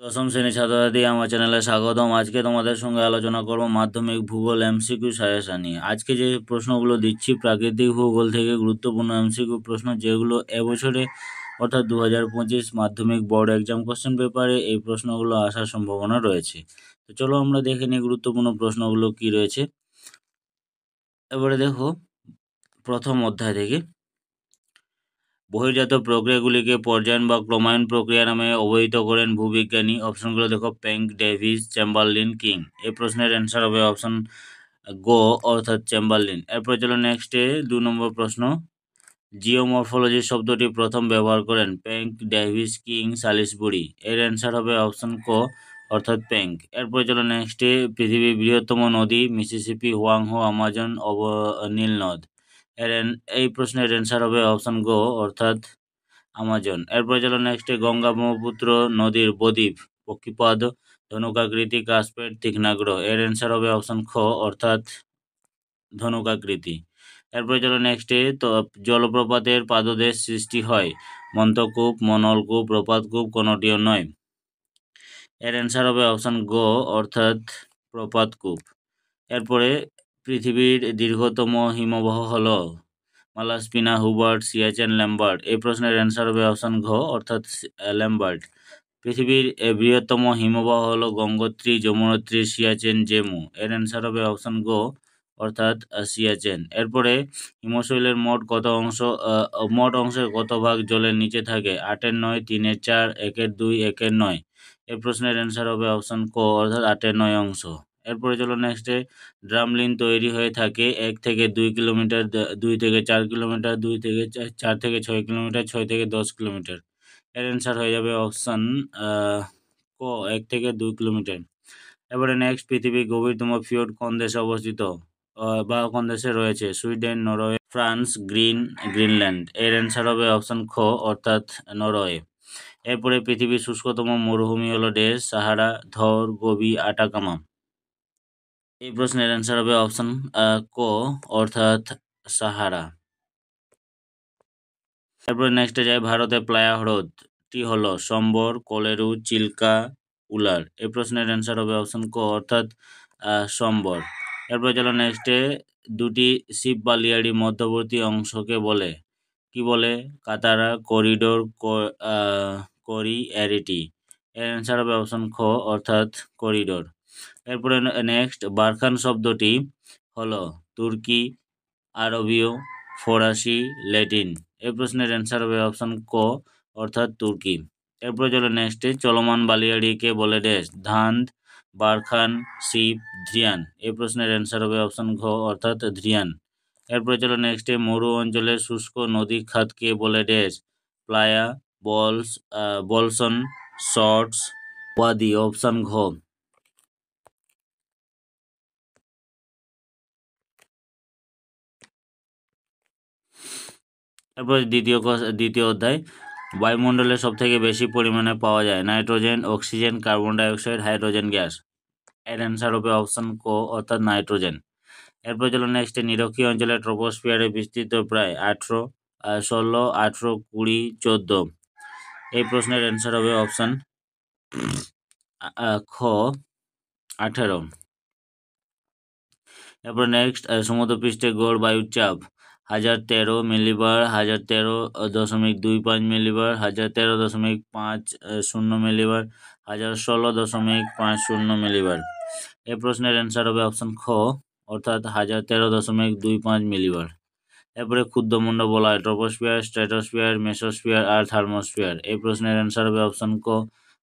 দশম শ্রেণীর ছাত্রছাত্রী আমার চ্যানেলে স্বাগতম। আজকে তোমাদের সঙ্গে আলোচনা করব মাধ্যমিক ভূগোল এমসিকিউ সাজেশন নিয়ে। আজকে যে প্রশ্নগুলো দিচ্ছি প্রাকৃতিক ভূগোল থেকে গুরুত্বপূর্ণ এমসিকিউ প্রশ্ন, যেগুলো এবছরে অর্থাৎ 2025 মাধ্যমিক বোর্ড এক্সাম কোশ্চেন পেপারে এই প্রশ্নগুলো আসার সম্ভাবনা রয়েছে। তো চলো আমরা দেখে নিই গুরুত্বপূর্ণ প্রশ্নগুলো কি রয়েছে। এবারে দেখো প্রথম অধ্যায় থেকে, বহির্জাত প্রক্রিয়াগুলিকে পর্যায়ন বা ক্রমায়ণ প্রক্রিয়া নামে অবহিত করেন ভূবিজ্ঞানী। অপশনগুলো দেখো, প্যাঙ্ক, ডেভিস, চেম্বারলিন, কিং। এই প্রশ্নের অ্যান্সার হবে অপশন গো অর্থাৎ চেম্বারলিন। এরপর চলো নেক্সটে 2 নম্বর প্রশ্ন, জিওমরফোলজি শব্দটি প্রথম ব্যবহার করেন প্যাঙ্ক, ডেভিস, কিং, সালিসবুরি। এর অ্যান্সার হবে অপশন কো অর্থাৎ প্যাঙ্ক। এরপর চলো নেক্সটে, পৃথিবীর বৃহত্তম নদী মিসিসিপি, হোয়াংহো, আমাজন, নীল নদ। এই প্রশ্নের অ্যান্সার হবে অপশন গো অর্থাৎ আমাজন। এরপর চলো নেক্সটে, গঙ্গা ব্রহ্মপুত্র নদীর বদ্বীপ পক্ষীপদ, ধনুকাকৃতি, কার্পেট, তীক্ষ্ণাগ্র। এর অ্যান্সার হবে অপশন খ অর্থাৎ ধনুকাকৃতি। এরপরে চলো নেক্সটে, তো জলপ্রপাতের পাদদেশ সৃষ্টি হয় মন্তকূপ, মনলকূপ, প্রপাতকূপ, কোনটিও নয়। এর অ্যান্সার হবে অপশন গো অর্থাৎ প্রপাতকূপ। এরপরে, পৃথিবীর দীর্ঘতম হিমবাহ হলো মালাস্পিনা, হুবার্ট, সিয়াচেন, ল্যাম্বার্ট। এই প্রশ্নের অ্যান্সার হবে অপশন ঘ অর্থাৎ ল্যাম্বার্ট। পৃথিবীর বৃহত্তম হিমবাহ হলো গঙ্গোত্রী, যমুনোত্রী, সিয়াচেন, জেমু। এর অ্যান্সার হবে অপশন গো অর্থাৎ সিয়াচেন। এরপরে, হিমশৈলের মোট অংশের কত ভাগ জলের নিচে থাকে? 8/9, 3/4, 1/2, 1/9। এই প্রশ্নের অ্যান্সার হবে অপশন কো অর্থাৎ 8/9 অংশ। এরপরে চলো নেক্সটে, ড্রামলিন তৈরি হয়ে থাকে 1 থেকে 2 কিলোমিটার, 2 থেকে 4 কিলোমিটার, 2 থেকে 4 থেকে 6 কিলোমিটার, 6 থেকে 10 কিলোমিটার। এর অ্যান্সার হয়ে যাবে অপশন ক 1 থেকে 2 কিলোমিটার। এবারে নেক্সট, পৃথিবীর গভীরতম ফিওর্ড কোন দেশে অবস্থিত বা কোন দেশে রয়েছে? Sweden, Norway, France, Greenland. এর অ্যান্সার হবে অপশন খ অর্থাৎ নরওয়ে। এরপরে, পৃথিবীর শুষ্কতম মরুভূমি হলো দেশ সাহারা, থর, গোবি, আটাকামা। এই প্রশ্নের অ্যান্সার হবে অপশন ক অর্থাৎ সাহারা। তারপরে নেক্সটে যাই, ভারতে প্লায়া হ্রদটি হলো সম্বর, কোলেরু, চিল্কা, উলার। এই প্রশ্নের অ্যান্সার হবে অপশন ক অর্থাৎ সম্বর। এরপরে চলো নেক্সটে, দুটি শিব বালিয়াড়ি মধ্যবর্তী অংশকে বলে কি বলে? কাতারা, করিডোর, কোরিঅ্যারিটি। এর অ্যান্সার হবে অপশন খ অর্থাৎ করিডোর। এরপরে নেক্সট, বারখান শব্দটি হলো তুর্কি, আরবীয়, ফরাসি, ল্যাটিন। এই প্রশ্নের অ্যান্সার হবে অপশন ক অর্থাৎ তুর্কি। এরপরে চলো নেক্সটে, চলমান বালিয়াড়িকে বলে ড্যাশ? ধান্ধ, বারখান, শিব, ধ্রিয়ান। এই প্রশ্নের অ্যান্সার হবে অপশন ঘ অর্থাৎ ধ্রিয়ান। এরপরে চলো নেক্সটে, মরু অঞ্চলের শুষ্ক নদী খাতকে বলে ড্যাশ? প্লায়া, বলসন, শর্টস, ওয়াদি। অপশন ঘ। তারপর দ্বিতীয় অধ্যায়, বায়ুমণ্ডলে সবথেকে বেশি পরিমাণে পাওয়া যায় nitrogen, oxygen, carbon dioxide, hydrogen gas. এর অ্যান্সার হবে অপশন কো অর্থাৎ নাইট্রোজেন। এরপর চলো নেক্সট, নিরক্ষীয় অঞ্চলে ট্রপোস্ফিয়ারে বিস্তৃত প্রায় 16, 18, 20, 14। এই প্রশ্নের অ্যান্সার হবে অপশন খ 18। এরপর নেক্সট, সমুদ্রপৃষ্ঠে গড় বায়ুর চাপ 1013 মিলিবার, 1013.25 মিলিবার, 1013.50 মিলিবার, 1016.50 মিলিবার। এই প্রশ্নের অ্যান্সার হবে অপশন খ অর্থাৎ 1013.25 মিলিবার। এরপরে, ক্ষুদ্রমণ্ড বলা হয় ট্রপোস্ফিয়ার, স্ট্র্যাটোস্ফিয়ার, মেসোস্ফিয়ার আর থার্মোস্ফিয়ার। এই প্রশ্নের অ্যান্সার হবে অপশন ক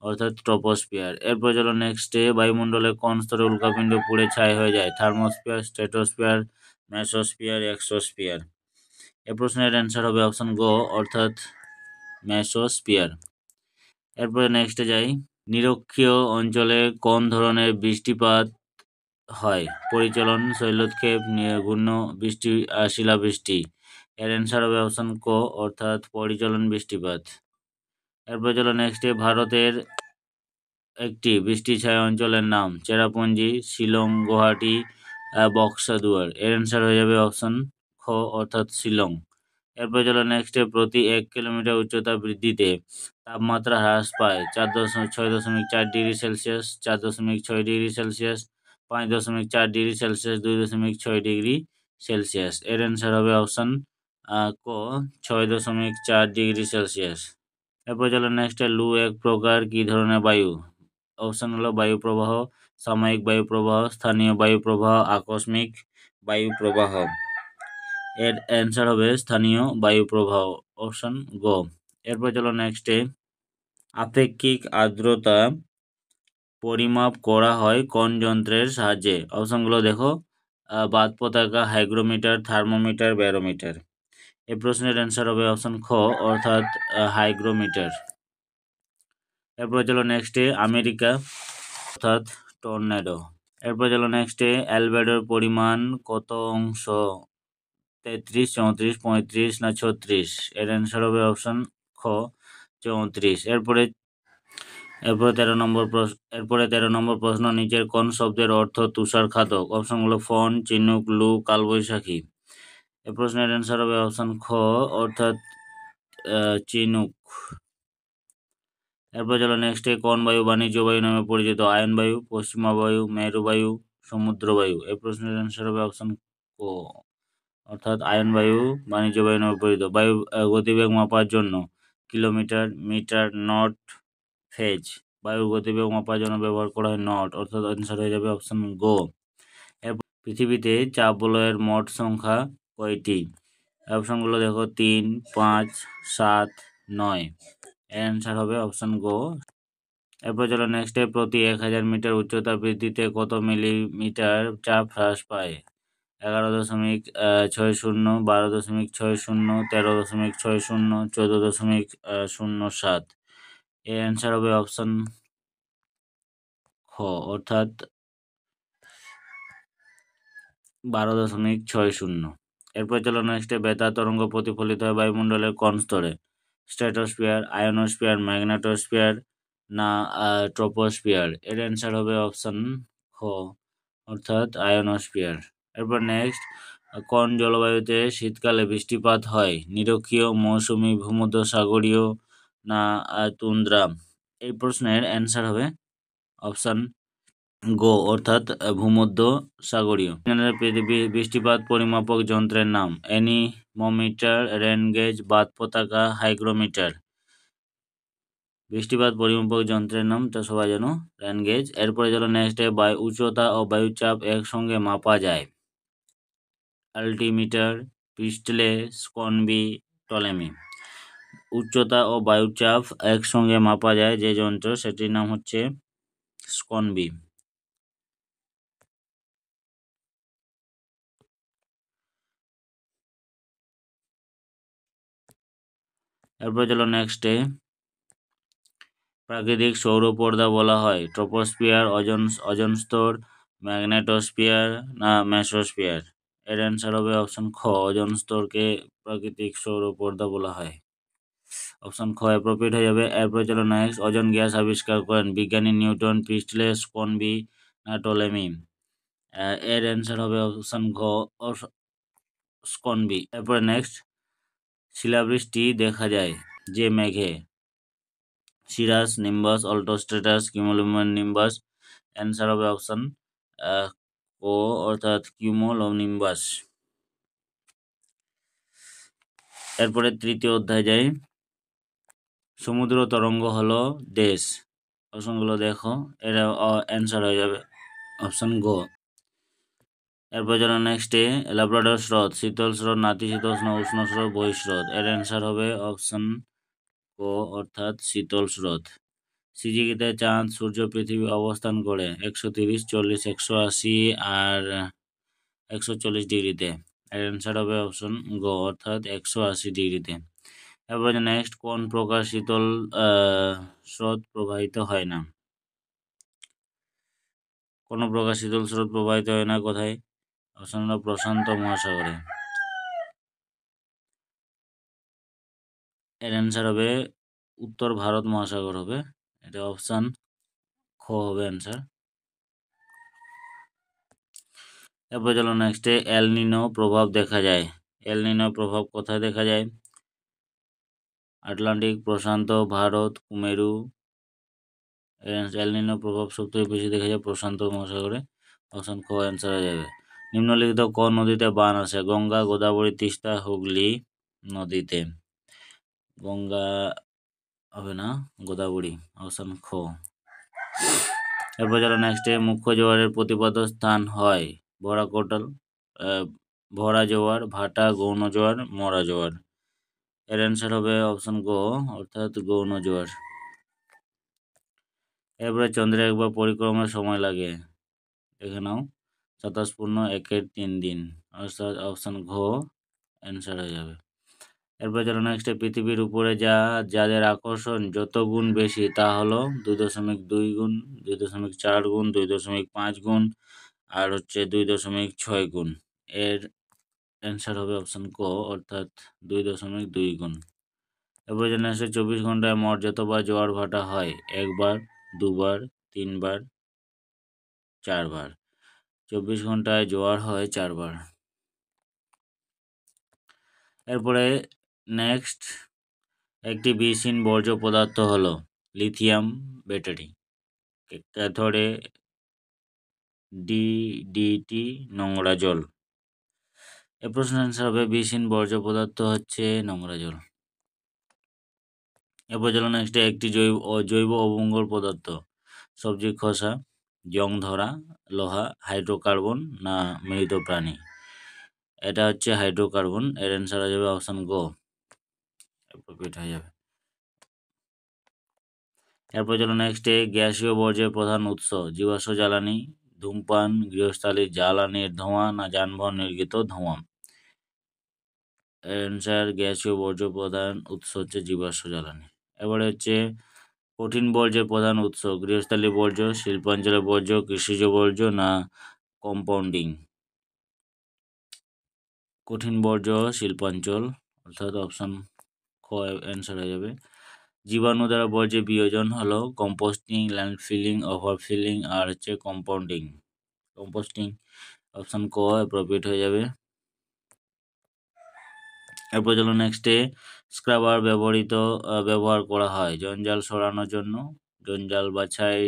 অর্থাৎ ট্রপোস্ফিয়ার। এরপর চলো নেক্সটে, বায়ুমণ্ডলে কোন স্তরে উল্কাপিণ্ড পুড়ে ছাই হয়ে যায়? Thermosphere, stratosphere, mesosphere, exosphere. এই প্রশ্নের অ্যান্সার হবে অপশন গ অর্থাৎ মেসোস্ফিয়ার। এরপরে নেক্সটে যাই, নিরক্ষীয় অঞ্চলে কোন ধরনের বৃষ্টিপাত হয়? পরিচলন, শৈলক্ষেপ, ঘূর্ণ বৃষ্টি, শিলাবৃষ্টি। এর অ্যান্সার হবে অপশন ক অর্থাৎ পরিচলন বৃষ্টিপাত। এরপর চলো নেক্সটে, ভারতের একটি বৃষ্টিছায়া অঞ্চলের নাম চেরাপুঞ্জি, শিলং, গুয়াহাটি, বক্সাদুয়ার। এর অ্যান্সার হয়ে যাবে অপশন খ অর্থাৎ শিলং। এরপর চলো নেক্সটে প্রতি 1 কিলোমিটার উচ্চতা বৃদ্ধিতে তাপমাত্রা হ্রাস পায় 6.4 degree Celsius, 4.6 degree Celsius, 5.4 degree Celsius, 2.6 degree Celsius. এর অ্যান্সার হবে অপশান ক 6.4 ডিগ্রি সেলসিয়াস। এরপর চলো নেক্সটে লু এক প্রকার কি ধরনের বায়ু? অপশান হলো বায়ু প্রবাহ, সাময়িক বায়ু প্রবাহ, স্থানীয় বায়ু প্রবাহ, আকস্মিক বায়ু প্রবাহ। এর অ্যান্সার হবে স্থানীয় বায়ু প্রবাহ, অপশন গ। এরপর চলো নেক্সটে আপেক্ষিক আর্দ্রতা পরিমাপ করা হয় কোন যন্ত্রের সাহায্যে? অপশনগুলো দেখো, বাত পতাকা, হাইগ্রোমিটার, থার্মোমিটার, ব্যারোমিটার। এই প্রশ্নের অ্যান্সার হবে অপশন খ অর্থাৎ হাইগ্রোমিটার। এরপর চলো নেক্সটে আমেরিকা অর্থাৎ টর্নেডো। এরপর চলো নেক্সটে অ্যালবেডোর পরিমাণ কত অংশ? 33, 34, 35 না 36? এর অ্যান্সার হবে অপশন খ 34। এরপরে 13 নম্বর প্রশ্ন, নিচের কোন শব্দের অর্থ তুষারখাতক? অপশনগুলো ফোন, চিনুক, লু, কালবৈশাখী। এই প্রশ্নের অ্যান্সার হবে অপশন খ অর্থাৎ চিনুক। এরপর চলো নেক্সটে কোন বায়ু বাণিজ্য বায়ু নামে পরিচিত? আয়ন বায়ু, পশ্চিমা বায়ু, মেরু বায়ু, সমুদ্র বায়ু। এই প্রশ্নের অ্যান্সার হবে অপশন ক অর্থাৎ আয়ন বায়ু বাণিজ্য বায়ু নামে পরিচিত। বায়ু গতিবেগ মাপার জন্য কিলোমিটার, মিটার, নট, ফেজ। বায়ুর গতিবেগ মাপার জন্য ব্যবহার করা হয় নট, অর্থাৎ অ্যান্সার হয়ে যাবে অপশন গো। এরপর পৃথিবীতে চাপ বলয়ের মোট সংখ্যা কয়টি? অপশনগুলো দেখো 3, 5, 7, 9। অ্যান্সার হবে অপশন গো। এরপর চলো নেক্সটে প্রতি 1000 মিটার উচ্চতা বৃদ্ধিতে কত মিলিমিটার চাপ হ্রাস পায়? 11.60, 12.60, 13.60, 14.07। এর অ্যান্সার হবে অপশন খ অর্থাৎ 12.60। এরপর চলো নেক্সটে বেতার তরঙ্গ প্রতিফলিত হয় বায়ুমণ্ডলের কোন স্তরে? স্ট্র্যাটোস্ফিয়ার, আয়োনোস্ফিয়ার, ম্যাগনেটোস্ফিয়ার না ট্রপোস্ফিয়ার? এর অ্যান্সার হবে অপশন খ অর্থাৎ আয়োনোস্ফিয়ার। এরপর নেক্সট, কোন জলবায়ুতে শীতকালে বৃষ্টিপাত হয়? নিরক্ষীয়, মৌসুমী, ভূমধ্যসাগরীয় না তুন্দ্রা? এই প্রশ্নের অ্যান্সার হবে অপশন গো অর্থাৎ ভূমধ্যসাগরীয়। বৃষ্টিপাত পরিমাপক যন্ত্রের নাম? অ্যানিমোমিটার, রেন গেজ, বাত পতাকা, হাইগ্রোমিটার। বৃষ্টিপাত পরিমাপক যন্ত্রের নাম তো সবাই জানো, রেন গেজ। এরপরে চলো নেক্সটে বায়ু উচ্চতা ও বায়ুচাপ একসঙ্গে মাপা যায়? আল্টিমিটার, প্রিস্টলে, স্কনবি, টলেমি। উচ্চতা ও বায়ুচাপ একসঙ্গে মাপা যায় যে যন্ত্র, সেটির নাম হচ্ছে স্কনবি। এরপর চলো নেক্সটে প্রাকৃতিক সৌরপর্দা বলা হয় ট্রপোস্ফিয়ার, ওজোন স্তর, ম্যাগনেটোস্ফিয়ার না মেসোস্ফিয়ার? এর অ্যান্সার হবে অপশন খ ওজোন স্তরকে প্রাকৃতিক সৌরপর্দা বলা হয়, অপশন খ অ্যাপ্রোপ্রিয়েট হয়ে যাবে। এরপর চলো নেক্সট, ওজোন গ্যাস আবিষ্কার করেন বিজ্ঞানী নিউটন, প্রিস্টলে, স্কনবি না টলেমি? এর অ্যান্সার হবে অপশন ঘ স্কনবি। এরপরে নেক্সট, শিলাবৃষ্টি দেখা যায় যে মেঘে? Cirrus, nimbus, altostratus, cumulonimbus. Answer হবে অপশন ও অর্থাৎ কিউমুলোনিম্বাস। এরপরে তৃতীয় অধ্যায় যাই, সমুদ্র তরঙ্গ হলো দেশ। অপশনগুলো দেখো, এর অ্যান্সার হয়ে যাবে অপশন গো। এরপর যেন নেক্সটে ল্যাব্রাডর স্রোত, শীতল স্রোত, নাতিশীতোষ্ণ, উষ্ণ স্রোত, বহিঃস্রোত। এর অ্যান্সার হবে অপশন ও অর্থাৎ শীতল স্রোত। সিজিগিতে চাঁদ, সূর্য, পৃথিবী অবস্থান করে 130, 40, 180 আর 140 ডিগ্রিতে? এর অ্যান্সার হবে অপশন গ অর্থাৎ 180 ডিগ্রিতে। এরপর নেক্সট, কোন প্রকার শীতল স্রোত প্রবাহিত হয় না? কোনো প্রকার শীতল স্রোত প্রবাহিত হয় না কোথায়? অপশন হলো প্রশান্ত মহাসাগরে। এর অ্যান্সার হবে উত্তর ভারত মহাসাগর হবে, এটা অপশন খ হবে অ্যান্সার। এরপর চলো নেক্সটে এল নিনো প্রভাব দেখা যায় এল নিনো প্রভাব কোথায় দেখা যায়? আটলান্টিক, প্রশান্ত, ভারত, কুমেরু। এল নিনো প্রভাব সবথেকে বেশি দেখা যায় প্রশান্ত মহাসাগরে। অপশন ক অ্যান্সার হয়ে যাবে। নিম্নলিখিত কোন নদীতে বান আসে? গঙ্গা, গোদাবরী, তিস্তা, হুগলি নদীতে। গঙ্গা হবে না, গোদাবরী। অপশন খ। এরপর চলো নেক্সটে মুখ্য জোয়ারের প্রতিপাদ্য স্থান হয় ভরা কোটাল, ভরা জোয়ার, ভাটা, গৌণ জোয়ার, মরা জোয়ার। এর অ্যান্সার হবে অপশন গ, অর্থাৎ গৌণ জোয়ার। এরপরে চন্দ্রে একবার পরিক্রমার সময় লাগে, দেখে নাও, 27.1 দিন, অর্থাৎ অপশন ঘ অ্যান্সার হয়ে যাবে। এরপর চলো নেক্সটে পৃথিবীর উপরে যাদের আকর্ষণ যত গুণ বেশি তা হলো 2.2 গুণ, 2.4 গুণ, 2.5 গুণ আর হচ্ছে 2.6 গুণ। এর অ্যান্সার হবে অপশন ক, অর্থাৎ 2.2 গুণ। এরপর জন্য আসে 24 ঘন্টায় মোট যতবার জোয়ার ভাটা হয়? একবার, দুবার, তিনবার, চারবার। 24 ঘন্টায় জোয়ার হয় 4বার। এরপরে নেক্সট একটি বিষহীন বর্জ্য পদার্থ হলো লিথিয়াম ব্যাটারি, ক্যাথোডে ডিডিটি, নোংরা জল। এ প্রশ্নের অ্যান্সার হবে বিষহীন বর্জ্য পদার্থ হচ্ছে নোংরা জল। এরপর চলো নেক্সট একটি জৈব অমঙ্গল পদার্থ, সবজির খোসা, জং ধরা, লোহা, হাইড্রোকার্বন না মৃত প্রাণী। এটা হচ্ছে হাইড্রোকার্বন। এর অ্যান্সার হয়ে যাবে অপশন গ, অ্যাপ্রোপ্রিয়েট হয়ে যাবে। এরপর চলো নেক্সটে গ্যাসীয় বর্জ্যের প্রধান উৎস, জীবাশ্ম জ্বালানি, ধূমপান, গৃহস্থালির জ্বালানির ধোঁয়া না যানবাহন নির্গত ধোঁয়া। অ্যান্সার গ্যাসীয় বর্জ্য প্রধান উৎস হচ্ছে জীবাশ্ম জ্বালানি। এবারে হচ্ছে কঠিন বর্জ্যের প্রধান উৎস, গৃহস্থালী বর্জ্য, শিল্পাঞ্চলের বর্জ্য, কৃষিজ বর্জ্য না কম্পাউন্ডিং। কঠিন বর্জ্য শিল্পাঞ্চল, অর্থাৎ অপশন খ অ্যান্সার হয়ে যাবে। জীবাণু দ্বারা বর্জ্যের বিয়োজন হলো কম্পোস্টিং, ল্যান্ডফিলিং, ওভারফিলিং আর হচ্ছে কম্পাউন্ডিং। কম্পোস্টিং, অপশন ক অ্যাপ্রোপ্রিয়েট হয়ে যাবে। এরপর চলো নেক্সটে স্ক্রাবার ব্যবহার করা হয় জঞ্জাল সরানোর জন্য, জঞ্জাল বাছাই,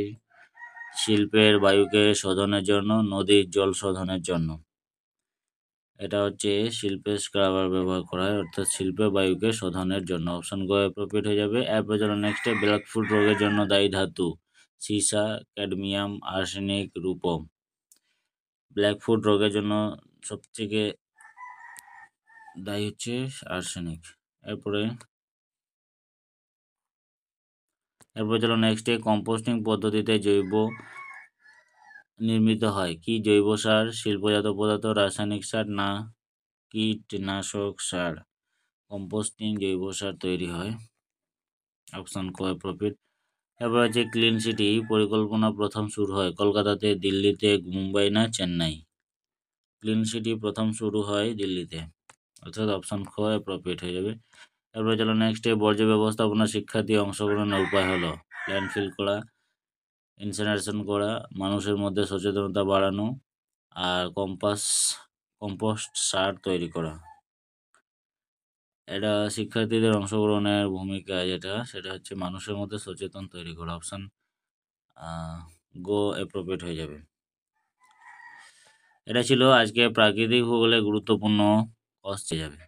শিল্পের বায়ুকে শোধনের জন্য, নদীর জল শোধনের জন্য। এটা হচ্ছে শিল্পে স্ক্রাবার ব্যবহার করা হয়, অর্থাৎ শিল্পে বায়ুকে শোধনের জন্য। অপশন গ অ্যাপ্রোপ্রিয়েট হয়ে যাবে। এরপর চলো নেক্সটে ব্ল্যাকফুট রোগের জন্য দায়ী ধাতু, সীসা, ক্যাডমিয়াম, আর্সেনিক, রূপম। ব্ল্যাকফুট রোগের জন্য সবথেকে দায়ী হচ্ছে আর্সেনিক। এরপর চলো নেক্সটে কম্পোস্টিং পদ্ধতিতে জৈব নির্মিত হয় কি? জৈব সার, শিল্পজাত পদার্থ, রাসায়নিক সার না কীটনাশক সার। কম্পোস্টিং জৈব সার তৈরি হয়, অপশন ক অ্যাপ্রোপ্রিয়েট। এরপর হচ্ছে ক্লিন সিটি পরিকল্পনা প্রথম শুরু হয় কলকাতাতে, দিল্লিতে, মুম্বাই না চেন্নাই। ক্লিন সিটি প্রথম শুরু হয় দিল্লিতে, অর্থাৎ অপশন খ অ্যাপ্রোপ্রিয়েট হয়ে যাবে। এরপর চলো নেক্সটে বর্জ্য ব্যবস্থাপনা শিক্ষার্থী অংশগ্রহণের উপায় হলো ল্যান্ডফিল করা, ইনসিনারেশন করা, মানুষের মধ্যে সচেতনতা বাড়ানো আর কম্পোস্ট সার তৈরি করা। এটা শিক্ষার্থীদের অংশগ্রহণের ভূমিকা সেটা হচ্ছে মানুষের মধ্যে সচেতন তৈরি করা। অপশন গো অ্যাপ্রোপ্রিয়েট হয়ে যাবে। এটা ছিল আজকে প্রাকৃতিক ভূগোলের গুরুত্বপূর্ণ আসছে যাবে।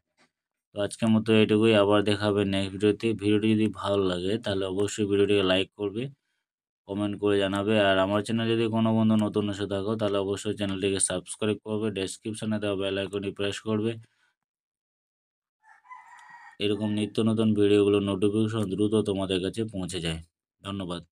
তো আজকের মতো এটুকুই, আবার দেখা হবে নেক্সট ভিডিওতে। ভিডিওটি যদি ভালো লাগে তাহলে অবশ্যই ভিডিওটিকে লাইক করবে, কমেন্ট করে জানাবে। আর আমার চ্যানেল যদি কোনো বন্ধু নতুন এসে থাকো তাহলে অবশ্যই চ্যানেলটিকে সাবস্ক্রাইব করবে, ডেসক্রিপশনে দেওয়া বেল আইকনটি প্রেস করবে। এরকম নিত্য নতুন ভিডিওগুলোর নোটিফিকেশন দ্রুত তোমাদের কাছে পৌঁছে যায়। ধন্যবাদ।